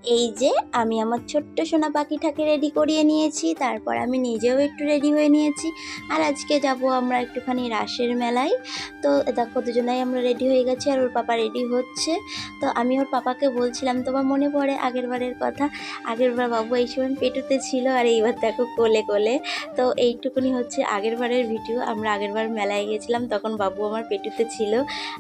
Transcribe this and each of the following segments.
এই যে আমি আমার ছোট্ট সোনা পাখিটাকে রেডি করিয়ে নিয়েছি, তারপর আমি নিজেও একটু রেডি হয়ে নিয়েছি। আর আজকে যাব আমরা একটুখানি রাসের মেলায়। তো দেখো দুজনেই আমরা রেডি হয়ে গেছি আর ওর পাপা রেডি হচ্ছে। তো আমি ওর পাপাকে বলছিলাম, তোমার মনে পড়ে আগের বারের কথা? আগের বার বাবু এই সময় পেটুতে ছিল আর এইবার দেখো কোলে কোলে। তো এইটুকুনি হচ্ছে আগের বারের ভিডিও। আমরা আগের বার মেলায় গিয়েছিলাম, তখন বাবু আমার পেটুতে ছিল,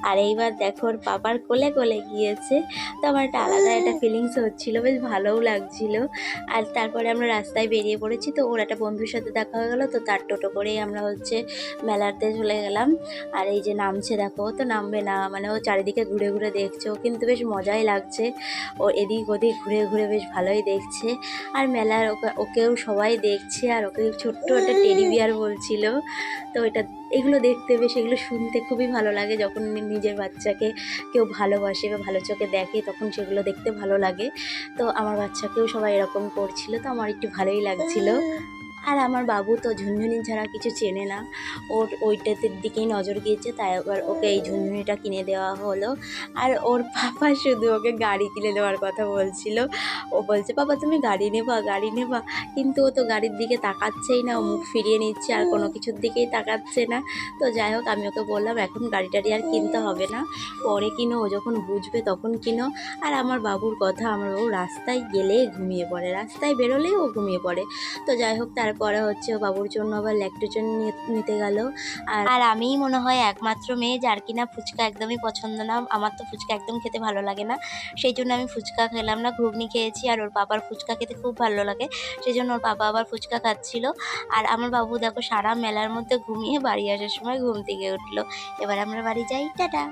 আর এইবার দেখো ওর পাপার কোলে কোলে গিয়েছে। তো আমার একটা আলাদা একটা ফিলিংস হচ্ছিল, বেশ ভালোও লাগছিল। আর তারপরে আমরা রাস্তায় বেরিয়ে পড়েছি, তো ওর একটা বন্ধুর সাথে দেখা হয়ে গেলো, তো তার টোটো করেই আমরা হচ্ছে মেলাতে চলে গেলাম। আর এই যে নামছে, দেখো ও তো নামবে না, মানে ও চারিদিকে ঘুরে ঘুরে দেখছে, ও কিন্তু বেশ মজাই লাগছে। ও এদিক ওদিক ঘুরে ঘুরে বেশ ভালোই দেখছে। আর মেলার ওকেও সবাই দেখছে, আর ওকে ছোট্ট একটা টেডি বিয়ার বলছিল। তো এগুলো দেখতে বেশ, এগুলো শুনতে খুবই ভালো লাগে। যখন নিজের বাচ্চাকে কেউ ভালোবাসে বা ভালো চোখে দেখে, তখন সেগুলো দেখতে ভালো লাগে। তো আমার বাচ্চাকেও সবাই এরকম করছিল, তো আমার একটু ভালোই লাগছিল। আর আমার বাবু তো ঝুনঝুনি ছাড়া কিছু চেনে না, ওর ওইটাতে দিকেই নজর গিয়েছে, তাই আবার ওকে এই ঝুনঝুনিটা কিনে দেওয়া হলো। আর ওর পাপা শুধু ওকে গাড়ি কিনে দেওয়ার কথা বলছিল। ও বলছে, বাবা তুমি গাড়ি নেবা, গাড়ি নেবা, কিন্তু ও তো গাড়ির দিকে তাকাচ্ছেই না, ও মুখ ফিরিয়ে নিচ্ছে আর কোনো কিছুর দিকেই তাকাচ্ছে না। তো যাই হোক, আমি ওকে বললাম এখন গাড়ি টাড়ি আর কিনতে হবে না, পরে কিনো, ও যখন বুঝবে তখন কিনো। আর আমার বাবুর কথা, আমার বাবু রাস্তায় গেলেই ঘুমিয়ে পড়ে, রাস্তায় বেরোলেই ও ঘুমিয়ে পড়ে। তো যাই হোক, তারপরে হচ্ছে ও বাবুর জন্য আবার ল্যাকটোজেন নিতে গেল। আর আমিই মনে হয় একমাত্র মেয়ে যার কিনা ফুচকা একদমই পছন্দ না। আমার তো ফুচকা একদম খেতে ভালো লাগে না, সেই জন্য আমি ফুচকা খেলাম না, ঘুগনি খেয়েছি। আর ওর বাবার ফুচকা খেতে খুব ভালো লাগে, সেই জন্য ওর বাবা আবার ফুচকা খাচ্ছিল। আর আমার বাবু দেখো সারা মেলার মধ্যে ঘুমিয়ে বাড়ি আসার সময় ঘুম থেকে উঠলো। এবার আমরা বাড়ি যাই, টাটা।